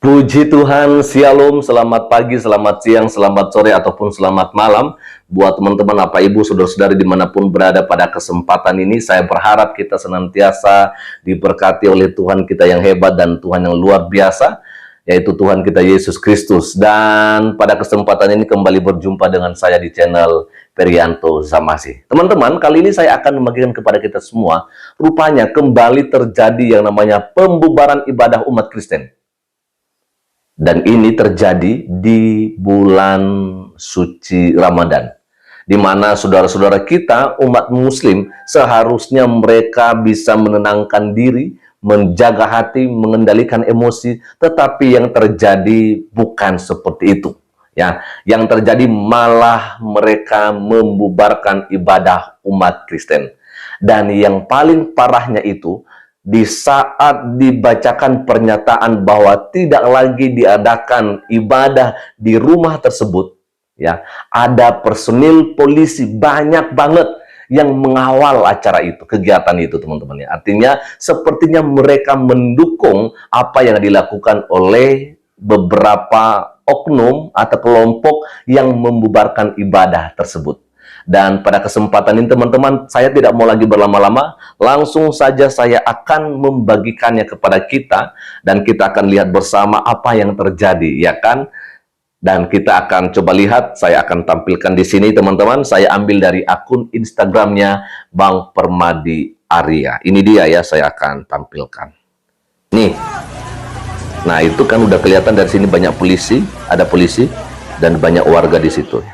Puji Tuhan, Shalom, selamat pagi, selamat siang, selamat sore, ataupun selamat malam. Buat teman-teman, Bapak Ibu, Saudara-saudari dimanapun berada pada kesempatan ini, saya berharap kita senantiasa diberkati oleh Tuhan kita yang hebat dan Tuhan yang luar biasa, yaitu Tuhan kita Yesus Kristus. Dan pada kesempatan ini kembali berjumpa dengan saya di channel Perianto Zamasi. Teman-teman, kali ini saya akan membagikan kepada kita semua, rupanya kembali terjadi yang namanya pembubaran ibadah umat Kristen. Dan ini terjadi di bulan suci Ramadan, di mana saudara-saudara kita, umat muslim, seharusnya mereka bisa menenangkan diri, menjaga hati, mengendalikan emosi, tetapi yang terjadi bukan seperti itu. Ya, yang terjadi malah mereka membubarkan ibadah umat Kristen. Dan yang paling parahnya itu, di saat dibacakan pernyataan bahwa tidak lagi diadakan ibadah di rumah tersebut, ya, ada personil polisi banyak banget yang mengawal acara itu, kegiatan itu, teman-teman. Artinya, sepertinya mereka mendukung apa yang dilakukan oleh beberapa oknum atau kelompok yang membubarkan ibadah tersebut. Dan pada kesempatan ini teman-teman, saya tidak mau lagi berlama-lama, langsung saja saya akan membagikannya kepada kita, dan kita akan lihat bersama apa yang terjadi, ya kan? Dan kita akan coba lihat, saya akan tampilkan di sini teman-teman, saya ambil dari akun Instagramnya Bang Permadi Arya. Ini dia ya, saya akan tampilkan. Nih, nah itu kan udah kelihatan dari sini banyak polisi, ada polisi, dan banyak warga di situ.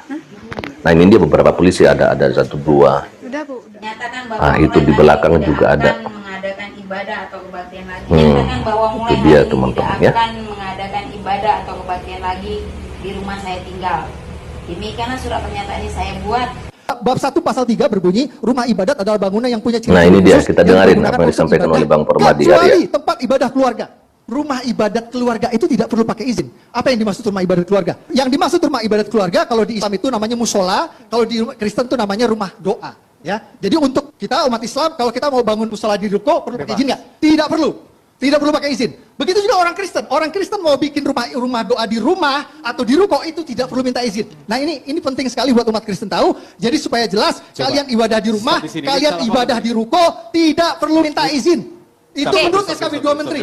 Nah ini dia beberapa polisi, ada 1, 2. Udah, Bu. Nyatakan bahwa Nah itu di belakang juga ada. mengadakan ibadah atau kebaktian lagi. Nyatakan bahwa mulai itu dia hari teman-teman tidak ya. akan mengadakan ibadah atau kebaktian lagi di rumah saya tinggal. Demikianlah surat pernyataan ini saya buat. Bab 1 pasal 3 berbunyi, rumah ibadat adalah bangunan yang punya ciri. Nah ini dia, khusus kita yang dengarin digunakan apa yang untuk disampaikan ibadah, oleh Bang Permadi kecuali Arya. tempat ibadah keluarga. Rumah ibadat keluarga itu tidak perlu pakai izin. Apa yang dimaksud rumah ibadat keluarga? Yang dimaksud rumah ibadat keluarga kalau di Islam itu namanya musola, kalau di Kristen itu namanya rumah doa. Ya, jadi untuk kita umat Islam, kalau kita mau bangun musola di ruko, perlu pakai izin nggak? Tidak perlu. Tidak perlu pakai izin. Begitu juga orang Kristen. Orang Kristen mau bikin rumah doa di rumah atau di ruko itu tidak perlu minta izin. Nah ini penting sekali buat umat Kristen tahu. Jadi supaya jelas, kalian ibadah di rumah, kalian ibadah di ruko, tidak perlu minta izin. Itu menurut SKB 2 Menteri.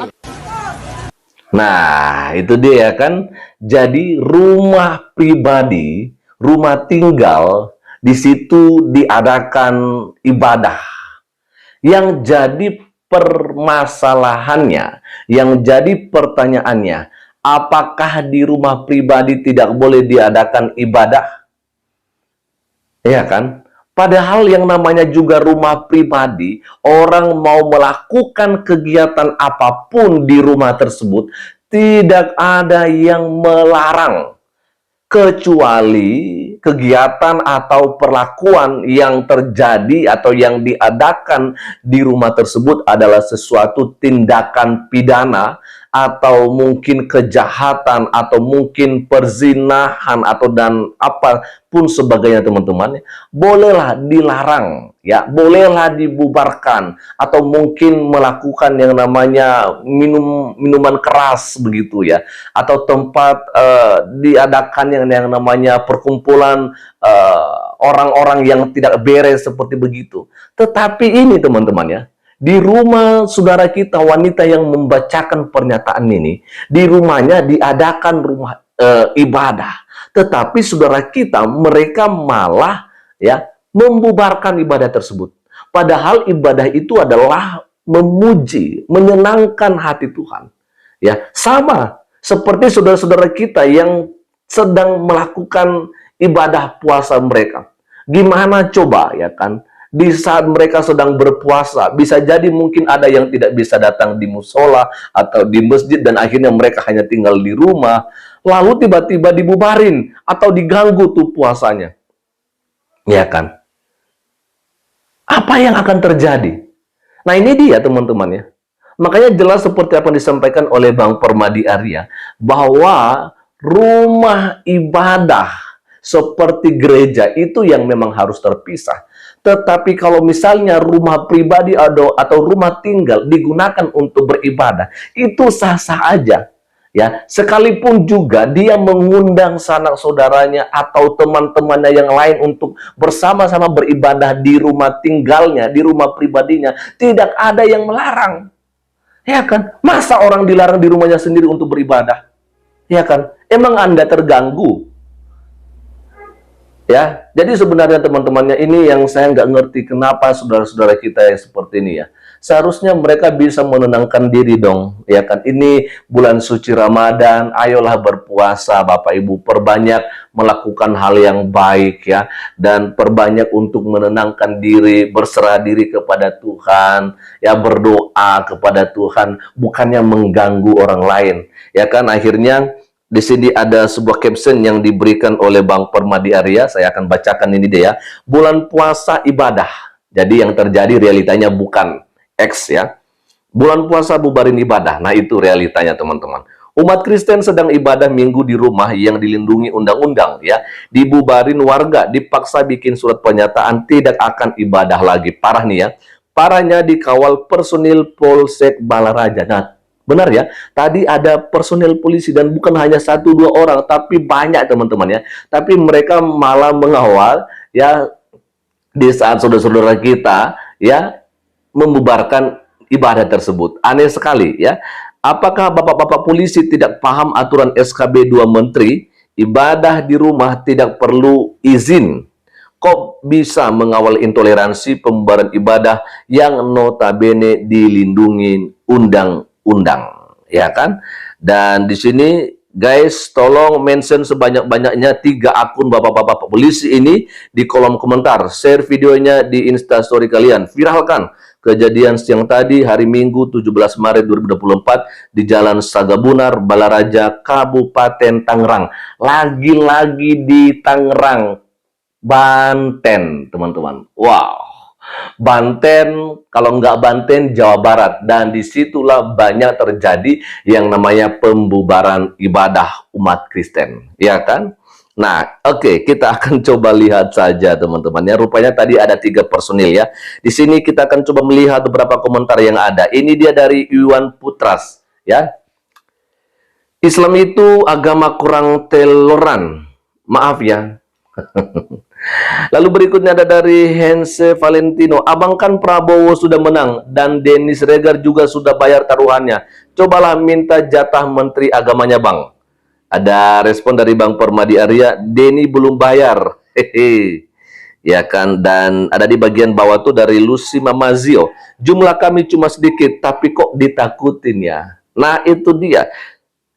Nah itu dia kan. Jadi rumah pribadi, rumah tinggal, di situ diadakan ibadah. Yang jadi permasalahannya, yang jadi pertanyaannya, apakah di rumah pribadi tidak boleh diadakan ibadah? Ya kan? Padahal yang namanya juga rumah pribadi, orang mau melakukan kegiatan apapun di rumah tersebut, tidak ada yang melarang. Kecuali kegiatan atau perlakuan yang terjadi atau yang diadakan di rumah tersebut adalah sesuatu tindakan pidana, atau mungkin kejahatan, atau mungkin perzinahan, atau dan apapun sebagainya teman-teman, bolehlah dilarang, ya, bolehlah dibubarkan, atau mungkin melakukan yang namanya minuman keras begitu ya, atau tempat diadakan yang namanya perkumpulan orang-orang yang tidak beres seperti begitu. Tetapi ini teman-teman ya, di rumah saudara kita, wanita yang membacakan pernyataan ini, di rumahnya diadakan rumah ibadah. Tetapi saudara kita, mereka malah ya membubarkan ibadah tersebut. Padahal ibadah itu adalah memuji, menyenangkan hati Tuhan. Ya, sama seperti saudara-saudara kita yang sedang melakukan ibadah puasa mereka. Gimana coba ya kan? Di saat mereka sedang berpuasa, bisa jadi mungkin ada yang tidak bisa datang di musola atau di masjid, dan akhirnya mereka hanya tinggal di rumah, lalu tiba-tiba dibubarin atau diganggu tuh puasanya. Ya kan? Apa yang akan terjadi? Nah ini dia teman-teman ya. Makanya jelas seperti apa yang disampaikan oleh Bang Permadi Arya, bahwa rumah ibadah seperti gereja itu yang memang harus terpisah. Tetapi kalau misalnya rumah pribadi atau rumah tinggal digunakan untuk beribadah, itu sah-sah aja. Ya, sekalipun juga dia mengundang sanak saudaranya atau teman-temannya yang lain untuk bersama-sama beribadah di rumah tinggalnya, di rumah pribadinya, tidak ada yang melarang. Ya kan? Masa orang dilarang di rumahnya sendiri untuk beribadah? Ya kan? Emang Anda terganggu? Ya, jadi sebenarnya teman-temannya ini yang saya nggak ngerti kenapa saudara-saudara kita yang seperti ini ya. Seharusnya mereka bisa menenangkan diri dong, ya kan? Ini bulan suci Ramadan, ayolah berpuasa Bapak Ibu, perbanyak melakukan hal yang baik ya, dan perbanyak untuk menenangkan diri, berserah diri kepada Tuhan, ya berdoa kepada Tuhan, bukannya mengganggu orang lain, ya kan? Akhirnya di sini ada sebuah caption yang diberikan oleh Bang Permadi Arya. Saya akan bacakan ini deh ya. Bulan puasa ibadah. Jadi yang terjadi realitanya bukan X ya. Bulan puasa bubarin ibadah. Nah itu realitanya teman-teman. Umat Kristen sedang ibadah minggu di rumah yang dilindungi undang-undang ya. Dibubarin warga, dipaksa bikin surat pernyataan tidak akan ibadah lagi. Parah nih ya. Parahnya dikawal personil Polsek Balaraja. Nah, benar ya, tadi ada personel polisi dan bukan hanya 1-2 orang, tapi banyak teman-teman ya. Tapi mereka malah mengawal ya di saat saudara-saudara kita ya membubarkan ibadah tersebut. Aneh sekali ya. Apakah bapak-bapak polisi tidak paham aturan SKB 2 Menteri, ibadah di rumah tidak perlu izin? Kok bisa mengawal intoleransi pembubaran ibadah yang notabene dilindungi undang-undang, ya kan? Dan di sini guys, tolong mention sebanyak-banyaknya 3 akun bapak-bapak polisi ini di kolom komentar. Share videonya di Instastory kalian, viralkan kejadian siang tadi hari Minggu 17 Maret 2024 di Jalan Sagabunar, Balaraja, Kabupaten Tangerang. Lagi-lagi di Tangerang, Banten, teman-teman. Wow, Banten, kalau nggak Banten, Jawa Barat. Dan disitulah banyak terjadi yang namanya pembubaran ibadah umat Kristen. Ya kan? Nah, oke, kita akan coba lihat saja, teman-teman. Ya, rupanya tadi ada 3 personil ya. Di sini kita akan coba melihat beberapa komentar yang ada. Ini dia dari Iwan Putras. Ya, Islam itu agama kurang toleran. Maaf ya. Lalu berikutnya ada dari Hense Valentino. Abang kan Prabowo sudah menang dan Dennis Regar juga sudah bayar taruhannya. Cobalah minta jatah menteri agamanya bang. Ada respon dari Bang Permadi Arya. Denny belum bayar. Hehe. Ya kan, dan ada di bagian bawah tuh dari Lucy Mamazio. Jumlah kami cuma sedikit tapi kok ditakutin ya. Nah itu dia.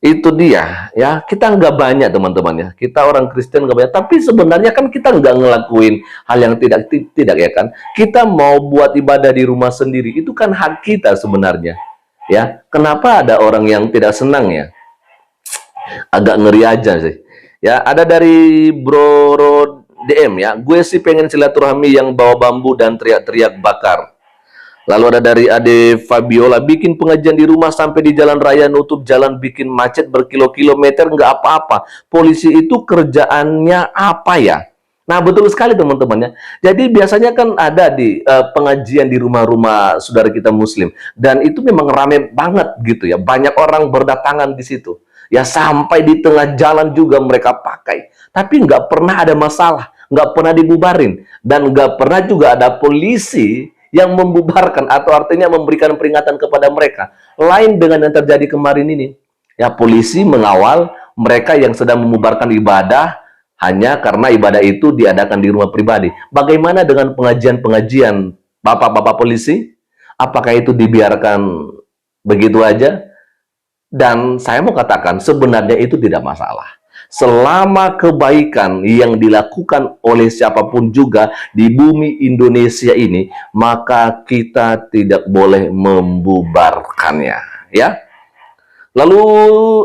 Itu dia ya, kita nggak banyak teman-teman ya, kita orang Kristen nggak banyak, tapi sebenarnya kan kita nggak ngelakuin hal yang tidak ya kan, kita mau buat ibadah di rumah sendiri, itu kan hak kita sebenarnya ya. Kenapa ada orang yang tidak senang ya, agak ngeri aja sih ya. Ada dari Bro DM ya, gue sih pengen silaturahmi yang bawa bambu dan teriak-teriak bakar. Lalu ada dari Ade Fabiola, bikin pengajian di rumah sampai di jalan raya, nutup jalan, bikin macet berkilo-kilometer, nggak apa-apa. Polisi itu kerjaannya apa ya? Nah, betul sekali teman-teman ya. Jadi biasanya kan ada di pengajian di rumah-rumah saudara kita Muslim. Dan itu memang rame banget gitu ya. Banyak orang berdatangan di situ. Ya sampai di tengah jalan juga mereka pakai. Tapi nggak pernah ada masalah. Nggak pernah dibubarin. Dan nggak pernah juga ada polisi yang membubarkan atau artinya memberikan peringatan kepada mereka. Lain dengan yang terjadi kemarin ini. Ya, polisi mengawal mereka yang sedang membubarkan ibadah hanya karena ibadah itu diadakan di rumah pribadi. Bagaimana dengan pengajian-pengajian bapak-bapak polisi? Apakah itu dibiarkan begitu aja? Dan saya mau katakan sebenarnya itu tidak masalah. Selama kebaikan yang dilakukan oleh siapapun juga di bumi Indonesia ini, maka kita tidak boleh membubarkannya, ya. Lalu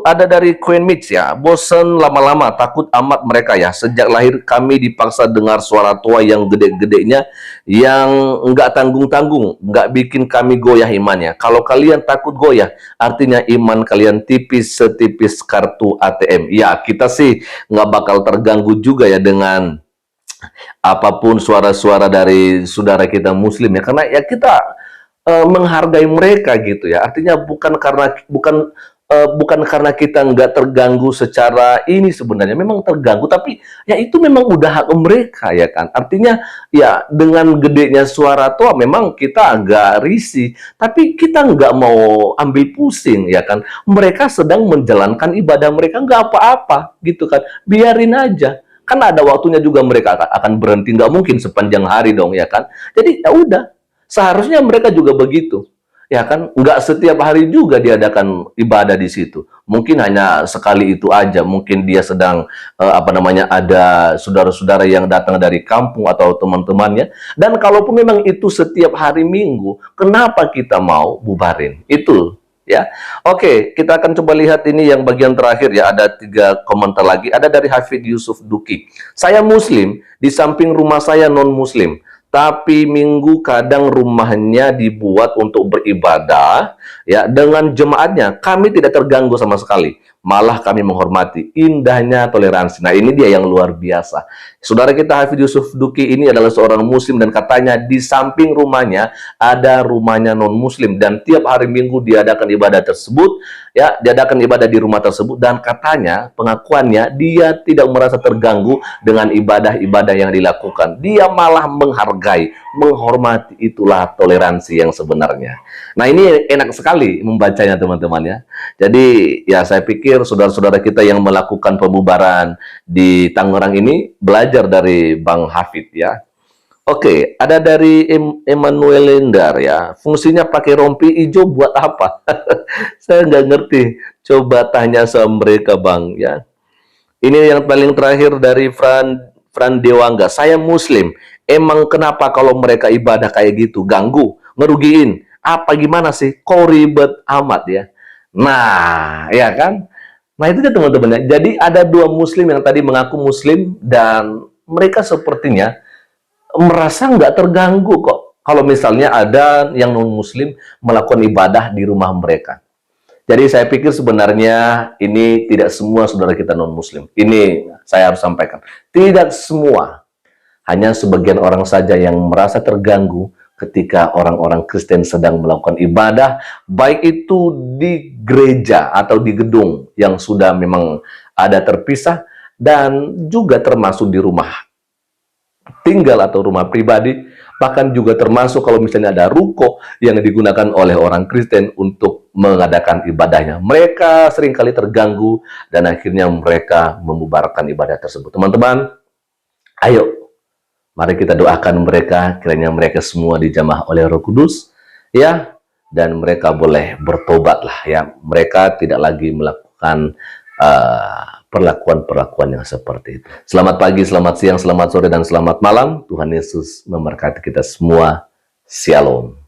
ada dari Queen Mix ya, bosen lama-lama, takut amat mereka ya. Sejak lahir kami dipaksa dengar suara tua yang gede-gedenya, yang nggak tanggung-tanggung, nggak bikin kami goyah imannya. Kalau kalian takut goyah, artinya iman kalian tipis setipis kartu ATM. Ya, kita sih nggak bakal terganggu juga ya dengan apapun suara-suara dari saudara kita Muslim ya, karena ya kita menghargai mereka gitu ya. Artinya bukan bukan karena kita nggak terganggu secara ini sebenarnya, memang terganggu, tapi ya itu memang udah hak mereka ya kan. Artinya ya dengan gedenya suara tua memang kita agak risih, tapi kita nggak mau ambil pusing ya kan. Mereka sedang menjalankan ibadah mereka, nggak apa-apa gitu kan, biarin aja. Kan ada waktunya juga mereka akan berhenti, nggak mungkin sepanjang hari dong ya kan. Jadi ya udah, seharusnya mereka juga begitu. Ya kan, nggak setiap hari juga diadakan ibadah di situ. Mungkin hanya sekali itu aja. Mungkin dia sedang apa namanya, ada saudara-saudara yang datang dari kampung atau teman-temannya. Dan kalaupun memang itu setiap hari Minggu, kenapa kita mau bubarin? Itu ya. Oke, kita akan coba lihat ini yang bagian terakhir ya. Ada 3 komentar lagi. Ada dari Hafid Yusuf Duki. Saya Muslim, di samping rumah saya non-Muslim. Tapi Minggu kadang rumahnya dibuat untuk beribadah ya dengan jemaatnya. Kami tidak terganggu sama sekali. Malah kami menghormati indahnya toleransi. Nah, ini dia yang luar biasa. Saudara kita Hafid Yusuf Duki ini adalah seorang muslim dan katanya di samping rumahnya ada rumahnya non-muslim dan tiap hari Minggu diadakan ibadah tersebut, ya, diadakan ibadah di rumah tersebut dan katanya pengakuannya dia tidak merasa terganggu dengan ibadah-ibadah yang dilakukan. Dia malah menghargai, menghormati, itulah toleransi yang sebenarnya. Nah, ini enak sekali membacanya teman-teman ya. Jadi ya saya pikir saudara-saudara kita yang melakukan pembubaran di Tangerang ini belajar dari Bang Hafid ya. Oke, ada dari Emmanuel Lendar ya. Fungsinya pakai rompi hijau buat apa? Saya nggak ngerti. Coba tanya sama mereka Bang ya. Ini yang paling terakhir dari Fran Dewangga. Saya Muslim. Emang kenapa kalau mereka ibadah kayak gitu? Ganggu, ngerugiin. Apa gimana sih? Kok ribet amat ya? Nah, ya kan? Nah, itu dia teman-teman ya. Jadi ada 2 Muslim yang tadi mengaku Muslim dan mereka sepertinya merasa nggak terganggu kok. Kalau misalnya ada yang non-Muslim melakukan ibadah di rumah mereka. Jadi saya pikir sebenarnya ini tidak semua saudara kita non-Muslim. Ini saya harus sampaikan. Tidak semua. Hanya sebagian orang saja yang merasa terganggu ketika orang-orang Kristen sedang melakukan ibadah, baik itu di gereja atau di gedung yang sudah memang ada terpisah, dan juga termasuk di rumah tinggal atau rumah pribadi, bahkan juga termasuk kalau misalnya ada ruko yang digunakan oleh orang Kristen untuk mengadakan ibadahnya. Mereka seringkali terganggu dan akhirnya mereka membubarkan ibadah tersebut. Teman-teman, ayo mari kita doakan mereka, kiranya mereka semua dijamah oleh Roh Kudus, ya, dan mereka boleh bertobatlah, ya. Mereka tidak lagi melakukan perlakuan-perlakuan yang seperti itu. Selamat pagi, selamat siang, selamat sore, dan selamat malam. Tuhan Yesus memberkati kita semua. Shalom.